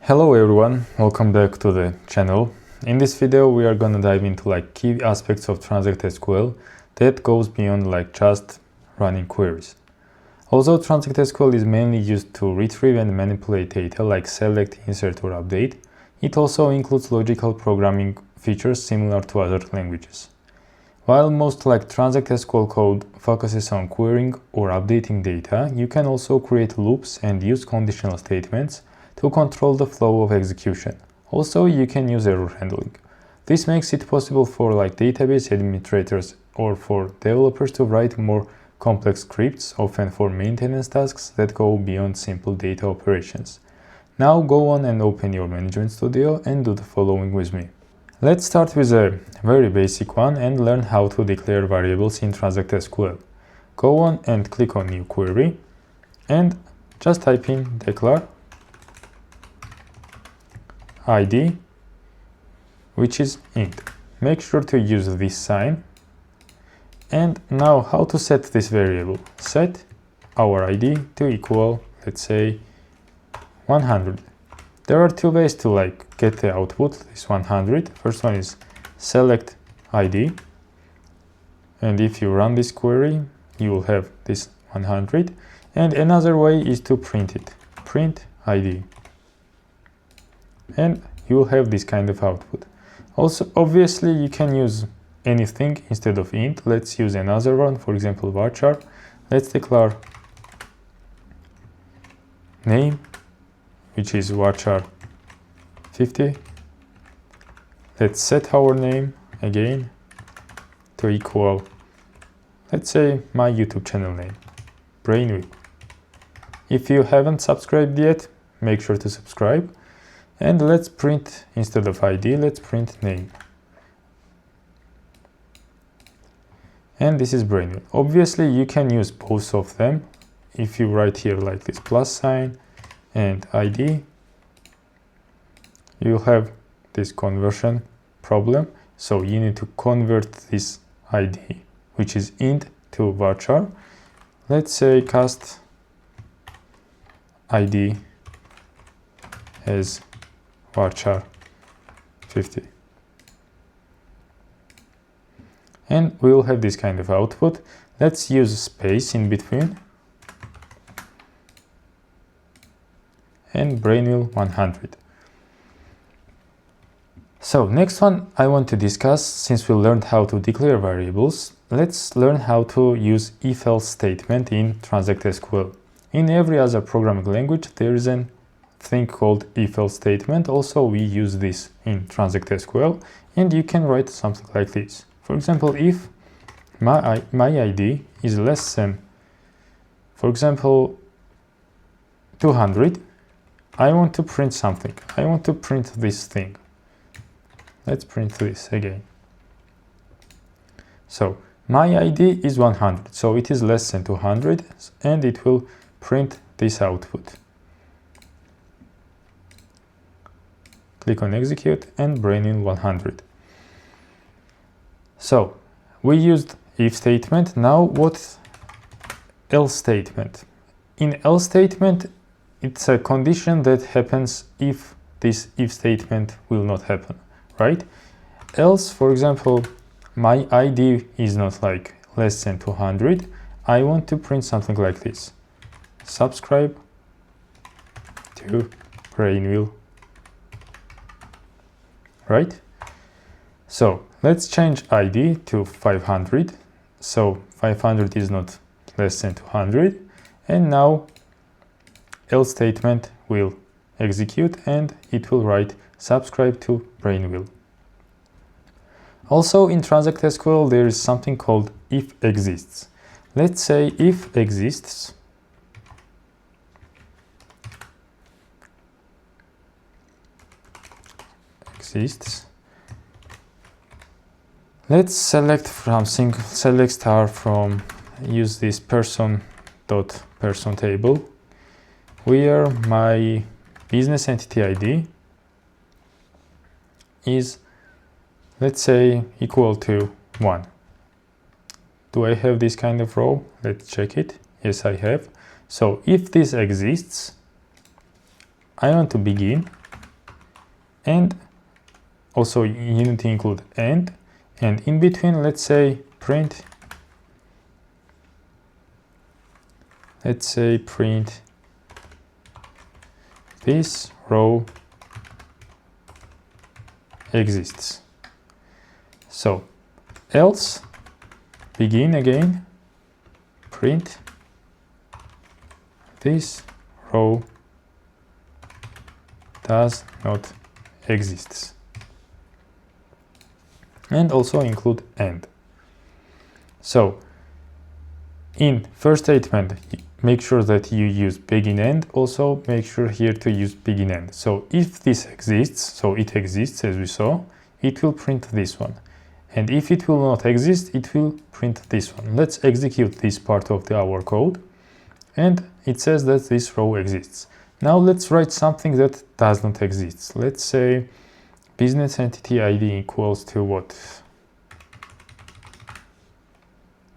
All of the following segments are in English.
Hello everyone, welcome back to the channel. In this video we are gonna dive into key aspects of Transact SQL that goes beyond just running queries. Although Transact SQL is mainly used to retrieve and manipulate data like select, insert or update, it also includes logical programming features similar to other languages. While most Transact SQL code focuses on querying or updating data, you can also create loops and use conditional statements to control the flow of execution. Also, you can use error handling. This makes it possible for database administrators or for developers to write more complex scripts, often for maintenance tasks that go beyond simple data operations. Now go on and open your Management Studio and do the following with me. Let's start with a very basic one and learn how to declare variables in Transact SQL. Go on and click on New Query and just type in declare ID, which is int. Make sure to use this sign. And now how to set this variable? Set our ID to equal, let's say, 100. There are two ways to get the output, this 100. First one is select ID. And if you run this query, you will have this 100. And another way is to print it, print ID. And you will have this kind of output. Also, obviously, you can use anything instead of int. Let's use another one, for example, varchar. Let's declare name, which is varchar 50. Let's set our name again to equal, let's say, my YouTube channel name, Brainwheel. If you haven't subscribed yet, make sure to subscribe. And let's print, instead of ID, let's print name. And this is Brainwheel. Obviously, you can use both of them. If you write here like this plus sign and ID, you'll have this conversion problem. So you need to convert this ID, which is int, to varchar. Let's say cast ID as varchar 50. And we will have this kind of output. Let's use space in between. And Brainwheel 100. So next one I want to discuss, since we learned how to declare variables, let's learn how to use if-else statement in Transact SQL. In every other programming language, there is a thing called if-else statement. Also, we use this in Transact SQL, and you can write something like this. For example, if my ID is less than, for example, 200, I want to print something. I want to print this thing. Let's print this again. So my ID is 100, so it is less than 200, and it will print this output. Click on execute and Brainwheel 100. So we used if statement. Now what else statement? In else statement, it's a condition that happens if this if statement will not happen, right? Else, for example, my ID is not less than 200. I want to print something like this. Subscribe to Brainwheel. Right? So let's change ID to 500. So 500 is not less than 200. And now else statement will execute and it will write subscribe to Brainwheel. Also in Transact SQL there is something called if exists. Let's say if exists let's select from select star from, use this person table where my business entity ID is, let's say, equal to 1. Do I have this kind of row? Let's check it. Yes, I have. So if this exists, I want to begin and also you need to include and in between, let's say print this row exists. So else begin again, print this row does not exist, and also include and. So in first statement, make sure that you use begin end. Also make sure here to use begin end. So if this exists, so it exists as we saw, it will print this one. And if it will not exist, it will print this one. Let's execute this part of our code. And it says that this row exists. Now let's write something that does not exist. Let's say business entity ID equals to what?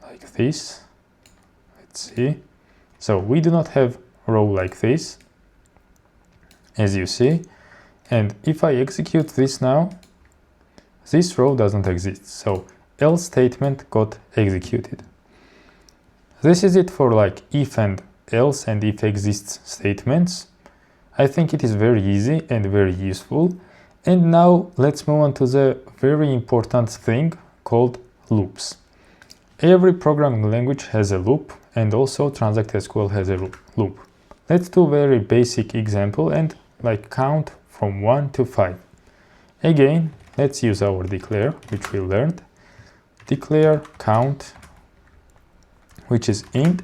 Like this. Let's see. So we do not have a row like this, as you see. And if I execute this now, this row doesn't exist. So else statement got executed. This is it for like if and else and if exists statements. I think it is very easy and very useful. And now let's move on to the very important thing called loops. Every programming language has a loop, and also Transact SQL has a loop. Let's do a very basic example and like count from 1 to 5. Again, let's use our declare, which we learned. Declare count, which is int,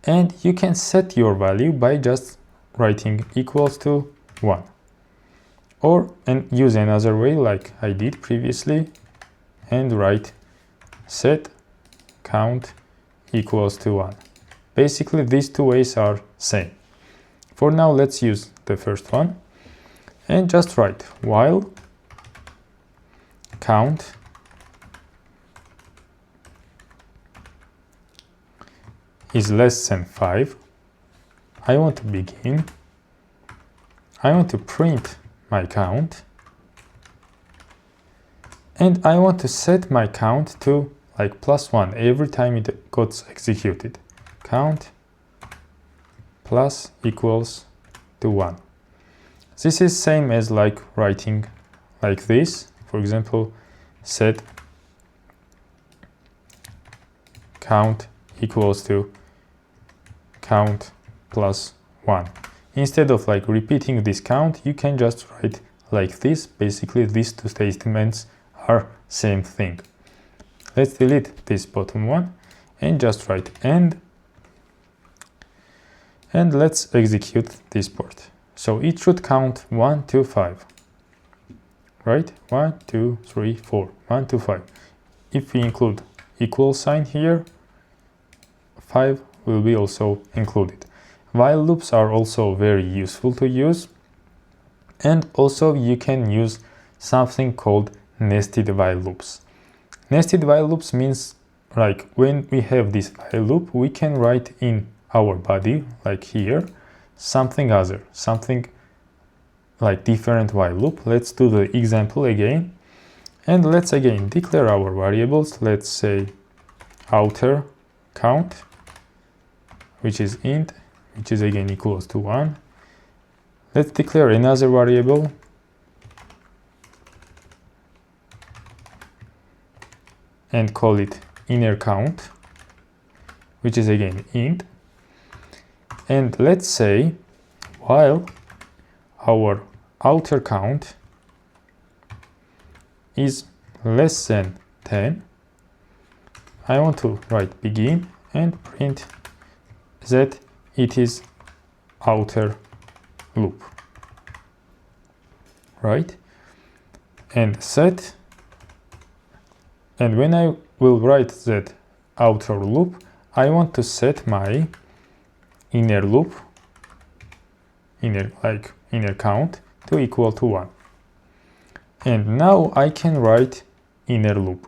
and you can set your value by just writing equals to 1. And use another way like I did previously and write set count equals to 1. Basically, these two ways are same. For now, let's use the first one and just write while count is less than 5. I want to begin. I want to print my count. And I want to set my count to like +1 every time it gets executed. Count plus equals to 1. This is same as like writing like this. For example, set count equals to count plus 1. Instead of like repeating this count, you can just write like this. Basically, these two statements are same thing. Let's delete this bottom one and just write end. And let's execute this part. So it should count 1 to 5. Right? 1, 2, 3, 4. 1 to 5. If we include equal sign here, 5 will be also included. While loops are also very useful to use. And also you can use something called nested while loops. Nested while loops means like when we have this while loop, we can write in our body, like here, something other, something like different while loop. Let's do the example again. And let's again declare our variables. Let's say outer count, which is int, which is again equals to 1. Let's declare another variable. And call it inner count, which is again int. And let's say while our outer count is less than 10, I want to write begin and print that it is outer loop, right? And set, and when I will write that outer loop, I want to set my inner loop, inner count to equal to 1. And now I can write inner loop,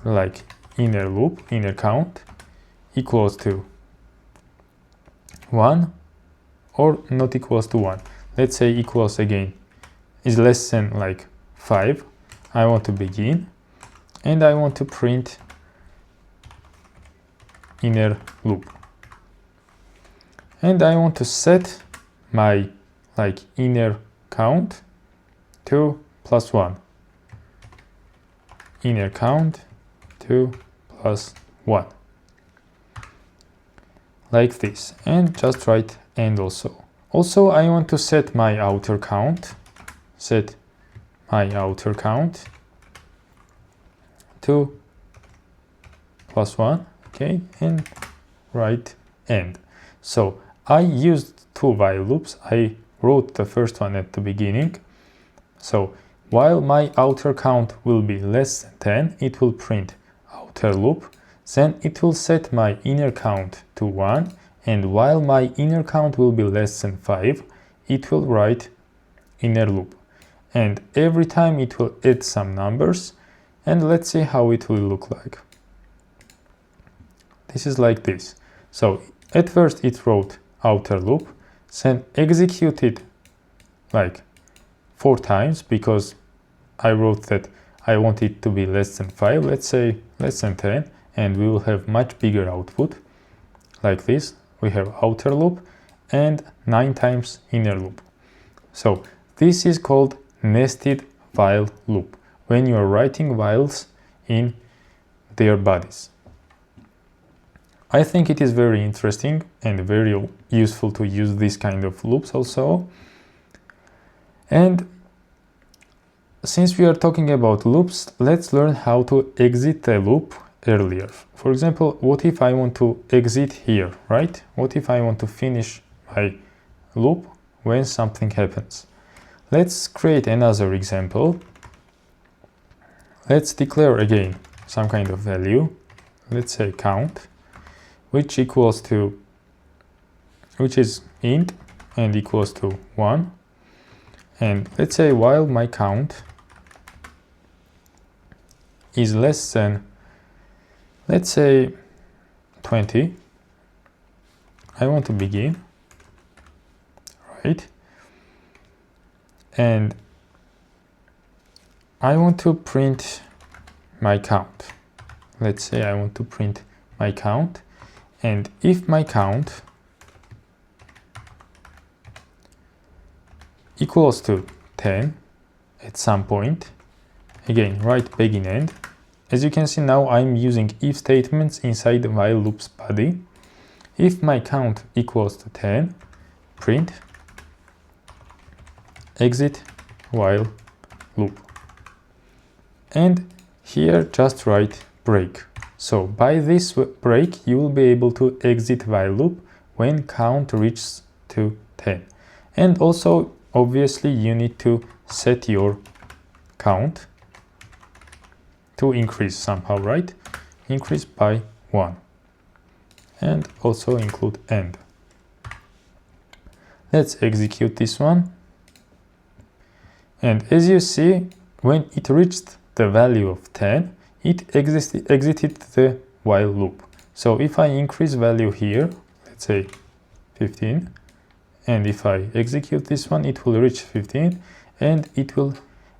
like inner loop, inner count equals to 1 or not equals to 1. Let's say equals again is less than like 5, I want to begin, and I want to print inner loop. And I want to set my like inner count to +1. Inner count to +1. Like this, and just write and also. Also, I want to set my outer count. Set my outer count to +1, okay, and write end. So I used 2 while loops. I wrote the first one at the beginning. So while my outer count will be less than 10, it will print outer loop. Then it will set my inner count to 1, and while my inner count will be less than 5, it will write inner loop. And every time it will add some numbers, and let's see how it will look like. This is like this. So at first it wrote outer loop, then executed like 4 times because I wrote that I want it to be less than 5, let's say less than 10, and we will have much bigger output like this. We have outer loop and 9 times inner loop. So this is called nested while loop, when you are writing whiles in their bodies. I think it is very interesting and very useful to use this kind of loops also. And since we are talking about loops, let's learn how to exit a loop earlier. For example, what if I want to exit here, right? What if I want to finish my loop when something happens? Let's create another example. Let's declare again some kind of value. Let's say count, which is int and equals to 1. And let's say while my count is less than, let's say 20, I want to begin, right? And I want to print my count. Let's say I want to print my count, and if my count equals to 10 at some point, again write begin end. As you can see now, I'm using if statements inside the while loop's body. If my count equals to 10, print exit while loop. And here just write break. So by this break, you will be able to exit while loop when count reaches to 10. And also, obviously, you need to set your count to increase somehow, right? Increase by 1. And also include end. Let's execute this one. And as you see, when it reached the value of 10, it exited the while loop. So if I increase value here, let's say 15, and if I execute this one, it will reach 15, and it will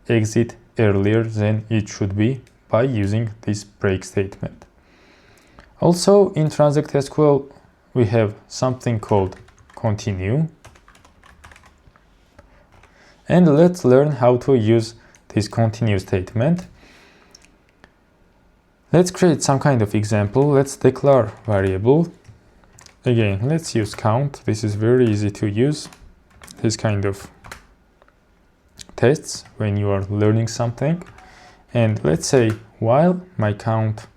exit earlier than it should be by using this break statement. Also, in Transact SQL, we have something called continue. And let's learn how to use this continue statement. Let's create some kind of example. Let's declare variable. Again, let's use count. This is very easy to use. This kind of tests when you are learning something. And let's say while my count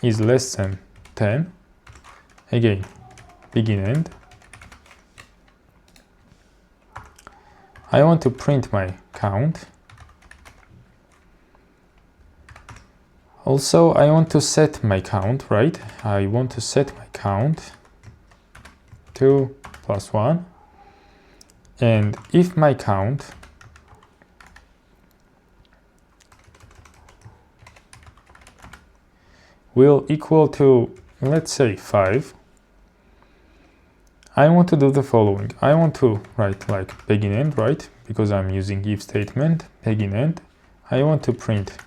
is less than 10, again, begin end. I want to print my count. Also, I want to set my count, right? I want to set my count to +1. And if my count will equal to, let's say 5, I want to do the following. I want to write like begin end, right? Because I'm using if statement, begin end. I want to print,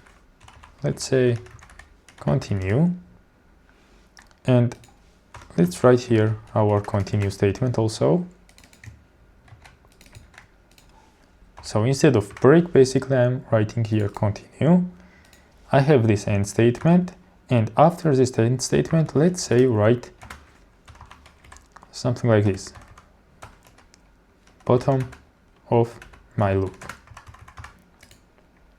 let's say, continue. And let's write here our continue statement also. So instead of break, basically I'm writing here continue. I have this end statement, and after this end statement, let's say write something like this. Bottom of my loop.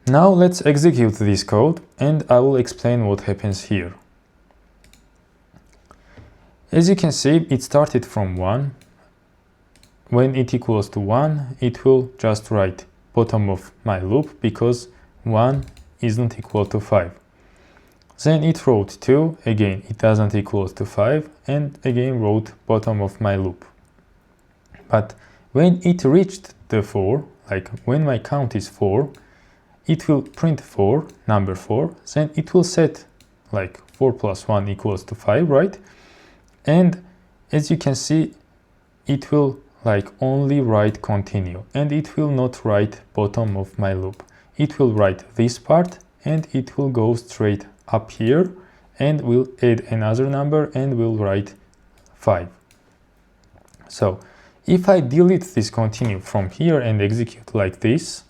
Now let's execute this code, and I will explain what happens here. As you can see, it started from 1. When it equals to 1, it will just write bottom of my loop because 1 isn't equal to 5. Then it wrote 2, again it doesn't equal to 5, and again wrote bottom of my loop. But when it reached the 4, like when my count is 4, it will print 4, number 4, then it will set like 4 plus 1 equals to 5, right? And as you can see, it will like only write continue, and it will not write bottom of my loop. It will write this part, and it will go straight up here, and will add another number, and will write 5. So if I delete this continue from here and execute like this,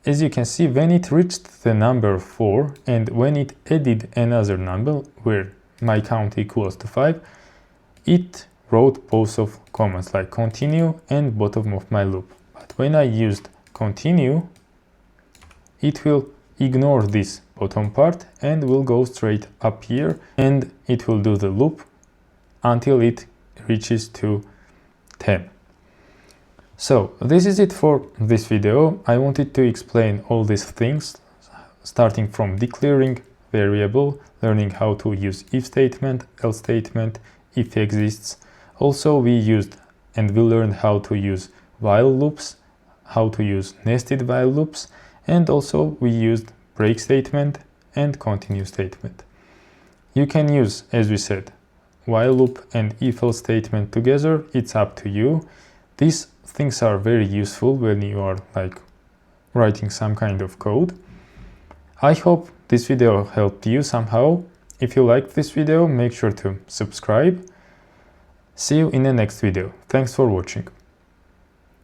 as you can see, when it reached the number 4, and when it added another number where my count equals to 5, it wrote both of commands like continue and bottom of my loop. But when I used continue, it will ignore this bottom part and will go straight up here, and it will do the loop until it reaches to 10. So this is it for this video. I wanted to explain all these things, starting from declaring variable, learning how to use if statement, else statement, if exists. Also we used and we learned how to use while loops, how to use nested while loops, and also we used break statement and continue statement. You can use, as we said, while loop and if else statement together. It's up to you. These things are very useful when you are like writing some kind of code. I hope this video helped you somehow. If you liked this video, make sure to subscribe. See you in the next video. Thanks for watching.